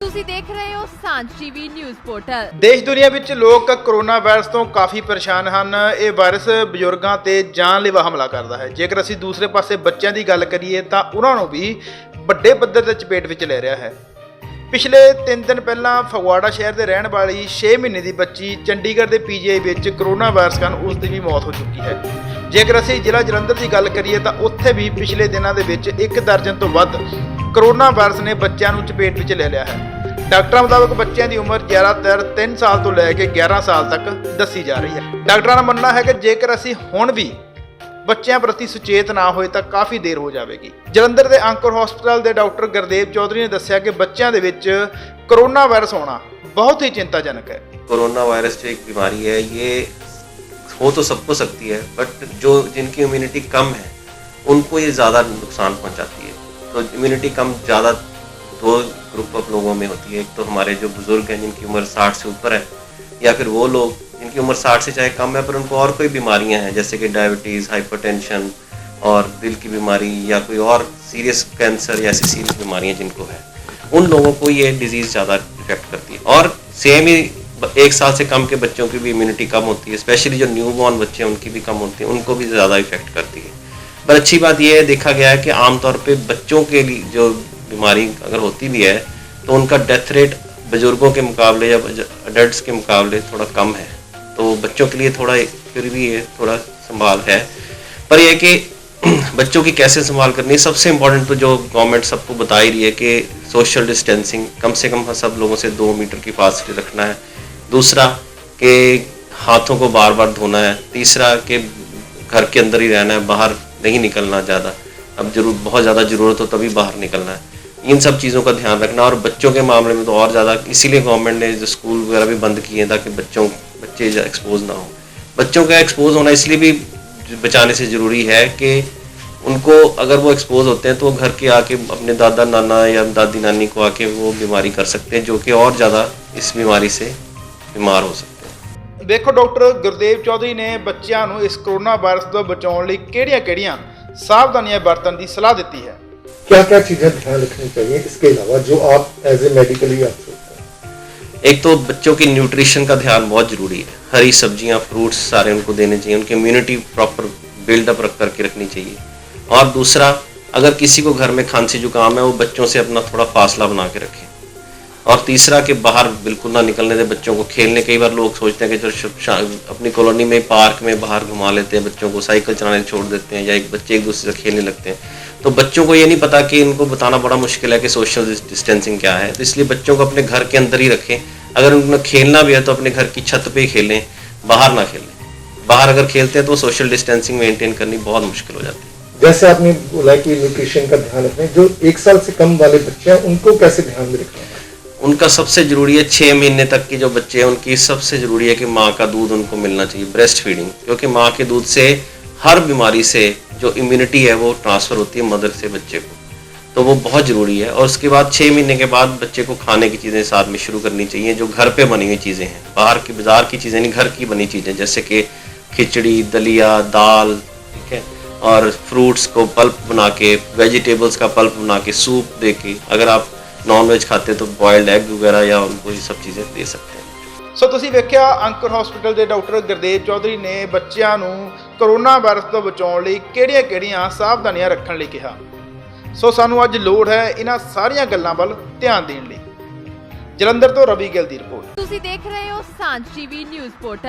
ਤੁਸੀਂ ਦੇਖ ਰਹੇ ਹੋ ਸਾਂਝ ਟੀਵੀ ਨਿਊਜ਼ ਪੋਰਟਲ। ਦੇਸ਼ ਦੁਨੀਆ ਵਿੱਚ ਲੋਕ ਕੋਰੋਨਾ ਵਾਇਰਸ ਤੋਂ ਕਾਫੀ ਪਰੇਸ਼ਾਨ ਹਨ। ਇਹ ਵਾਇਰਸ ਬਜ਼ੁਰਗਾਂ ਤੇ ਜਾਨਲੇਵਾ ਹਮਲਾ ਕਰਦਾ ਹੈ। ਜੇਕਰ ਅਸੀਂ ਦੂਸਰੇ ਪਾਸੇ ਬੱਚਿਆਂ ਦੀ ਗੱਲ ਕਰੀਏ ਤਾਂ ਉਹਨਾਂ ਨੂੰ ਵੀ ਵੱਡੇ ਪੱਧਰ ਤੇ ਚਪੇਟ ਵਿੱਚ ਲੈ ਰਿਹਾ ਹੈ। ਪਿਛਲੇ 3 ਦਿਨ ਪਹਿਲਾਂ ਫਗਵਾੜਾ ਸ਼ਹਿਰ ਦੇ ਰਹਿਣ ਵਾਲੀ 6 ਮਹੀਨੇ ਦੀ ਬੱਚੀ ਚੰਡੀਗੜ੍ਹ ਦੇ ਪੀਜੀਆਈ ਵਿੱਚ ਕੋਰੋਨਾ ਵਾਇਰਸ ਕਾਰਨ ਉਸ ਦੀ ਵੀ ਮੌਤ ਹੋ ਚੁੱਕੀ ਹੈ। ਜੇਕਰ ਅਸੀਂ ਜ਼ਿਲ੍ਹਾ ਜਲੰਧਰ ਦੀ ਗੱਲ ਕਰੀਏ ਤਾਂ ਉੱਥੇ ਵੀ ਪਿਛਲੇ ਦਿਨਾਂ ਦੇ ਵਿੱਚ 1 ਦਰਜਨ ਤੋਂ ਵੱਧ ਕੋਰੋਨਾ ਵਾਇਰਸ ਨੇ ਬੱਚਿਆਂ ਨੂੰ ਚਪੇਟ ਵਿੱਚ ਲੈ ਲਿਆ ਹੈ। ਡਾਕਟਰਾਂ ਮੁਤਾਬਕ ਬੱਚਿਆਂ ਦੀ ਉਮਰ ਜ਼ਿਆਦਾਤਰ 3 ਸਾਲ ਤੋਂ ਲੈ ਕੇ 11 ਸਾਲ ਤੱਕ ਦੱਸੀ ਜਾ ਰਹੀ ਹੈ। ਡਾਕਟਰਾਂ ਦਾ ਮੰਨਣਾ ਹੈ ਕਿ ਜੇਕਰ ਅਸੀਂ ਹੁਣ ਵੀ ਬੱਚਿਆਂ ਪ੍ਰਤੀ ਸੁਚੇਤ ਨਾ ਹੋਏ ਤਾਂ ਕਾਫੀ ਦੇਰ ਹੋ ਜਾਵੇਗੀ। ਜਲੰਧਰ ਦੇ ਅੰਕਰ ਹਸਪਤਾਲ ਦੇ ਡਾਕਟਰ ਗੁਰਦੇਵ ਚੌਧਰੀ ਨੇ ਦੱਸਿਆ ਕਿ ਬੱਚਿਆਂ ਦੇ ਵਿੱਚ कोरोना वायरस होना बहुत ही चिंताजनक है। कोरोना वायरस जो एक बीमारी है, ये हो तो सबको सकती है, बट जो जिनकी इम्यूनिटी कम है उनको ये ज़्यादा नुकसान पहुंचाती है। तो इम्यूनिटी कम ज़्यादा दो ग्रुप ऑफ लोगों में होती है। एक तो हमारे जो बुज़ुर्ग हैं जिनकी उम्र 60 से ऊपर है, या फिर वो लोग जिनकी उम्र 60 से चाहे कम है पर उनको और कोई बीमारियाँ हैं जैसे कि डायबिटीज़, हाइपरटेंशन और दिल की बीमारी या कोई और सीरियस कैंसर या ऐसी सीरियस बीमारियाँ जिनको है, उन लोगों को ये डिजीज़ ज़्यादा इफेक्ट करती है। और सेम ही 1 साल से कम के बच्चों की भी इम्यूनिटी कम होती है, स्पेशली जो न्यू बॉर्न बच्चे हैं उनकी भी कम होती है, उनको भी ज़्यादा इफेक्ट करती है। पर अच्छी बात यह है, देखा गया है कि आमतौर पे बच्चों के लिए जो बीमारी अगर होती भी है तो उनका डेथ रेट बुजुर्गों के मुकाबले या अडल्ट के मुकाबले थोड़ा कम है। तो बच्चों के लिए थोड़ा फिर भी ये थोड़ा संभाल है। पर यह कि बच्चों की कैसे संभाल करनी है, सबसे इम्पोर्टेंट तो जो गवर्नमेंट सबको बता ही रही है कि सोशल डिस्टेंसिंग कम से कम सब लोगों से 2 मीटर की फासले रखना है। दूसरा कि हाथों को बार बार धोना है। तीसरा कि घर के अंदर ही रहना है, बाहर नहीं निकलना ज़्यादा। अब बहुत ज़्यादा ज़रूरत हो तभी बाहर निकलना है। इन सब चीज़ों का ध्यान रखना। और बच्चों के मामले में तो और ज़्यादा, इसीलिए गवर्नमेंट ने जो स्कूल वगैरह भी बंद किए हैं ताकि बच्चे एक्सपोज ना हो। बच्चों का एक्सपोज होना इसलिए भी बचाने से ज़रूरी है कि उनको अगर वो एक्सपोज होते हैं तो वो घर के आके अपने दादा नाना या दादी नानी को आके वो बीमारी कर सकते हैं, जो कि और ज़्यादा इस बीमारी से बीमार हो सकते हैं। देखो, डॉक्टर गुरदेव चौधरी ने बच्चों को इस कोरोना वायरस तो बचाने लिए किहड़ियां-किहड़ियां सावधानियां बरतने की सलाह दी है। क्या-क्या चीज़ें ध्यान रखनी चाहिए इसके अलावा जो आप एज ए मेडिकली आप सोचते हैं? एक तो बच्चों की न्यूट्रिशन का ध्यान बहुत ज़रूरी है। हरी सब्जियां, फ्रूट्स सारे उनको देने चाहिए। उनकी इम्यूनिटी प्रॉपर बिल्डअप रख करके रखनी चाहिए। और दूसरा, अगर किसी को घर में खांसी जुकाम है वो बच्चों से अपना थोड़ा फासला बना के रखें। और तीसरा कि बाहर बिल्कुल ना निकलने दें बच्चों को खेलने। कई बार लोग सोचते हैं कि जो अपनी कॉलोनी में पार्क में बाहर घुमा लेते हैं बच्चों को, साइकिल चलाने छोड़ देते हैं या बच्चे एक दूसरे से खेलने लगते हैं। तो बच्चों को ये नहीं पता कि इनको बताना बड़ा मुश्किल है कि सोशल डिस्टेंसिंग क्या है। तो इसलिए बच्चों को अपने घर के अंदर ही रखें। अगर उनको खेलना भी है तो अपने घर की छत पे ही खेलें, बाहर ना खेलें। बाहर अगर खेलते हैं तो सोशल डिस्टेंसिंग मेंटेन करनी बहुत मुश्किल हो जाती है। जैसे आपने बोला कि न्यूट्रिशन का ध्यान रखना है, जो 1 साल से कम वाले बच्चे हैं उनको कैसे ध्यान में रखना है? उनका सबसे ज़रूरी है 6 महीने तक की जो बच्चे हैं उनकी सबसे ज़रूरी है कि माँ का दूध उनको मिलना चाहिए, ब्रेस्ट फीडिंग। क्योंकि माँ के दूध से हर बीमारी से जो इम्यूनिटी है वो ट्रांसफ़र होती है मदर से बच्चे को, तो वो बहुत ज़रूरी है। और उसके बाद 6 महीने के बाद बच्चे को खाने की चीज़ें साथ में शुरू करनी चाहिए, जो घर पे बनी हुई चीज़ें हैं, बाहर की बाज़ार की चीज़ें नहीं, घर की बनी चीज़ें जैसे कि खिचड़ी, दलिया, दाल, ठीक है। और फ्रूट्स को पल्प बना के, वेजिटेबल्स का पल्प बना के, सूप दे के, अगर आप नॉन वेज खाते तो बॉयल्ड एग वगैरह या उनको ये सब चीज़ें दे सकते हैं। ਸੋ ਤੁਸੀਂ ਵੇਖਿਆ ਅੰਕਰ ਹਸਪੀਟਲ ਦੇ ਡਾਕਟਰ ਗੁਰਦੇਵ ਚੌਧਰੀ ਨੇ ਬੱਚਿਆਂ ਨੂੰ ਕੋਰੋਨਾ ਵਾਇਰਸ ਤੋਂ ਬਚਾਉਣ ਲਈ ਕਿਹੜੀਆਂ-ਕਿਹੜੀਆਂ ਸਾਵਧਾਨੀਆਂ ਰੱਖਣ ਲਈ ਕਿਹਾ। ਸੋ ਸਾਨੂੰ ਅੱਜ ਲੋੜ ਹੈ ਇਹਨਾਂ ਸਾਰੀਆਂ ਗੱਲਾਂ ਵੱਲ ਧਿਆਨ ਦੇਣ ਲਈ। ਜਲੰਧਰ ਤੋਂ ਰਵੀ ਗਿੱਲ ਦੀ ਰਿਪੋਰਟ। ਤੁਸੀਂ ਦੇਖ ਰਹੇ ਹੋ ਸਾਂਝ ਟੀਵੀ ਨਿਊਜ਼ ਪੋਰਟਲ।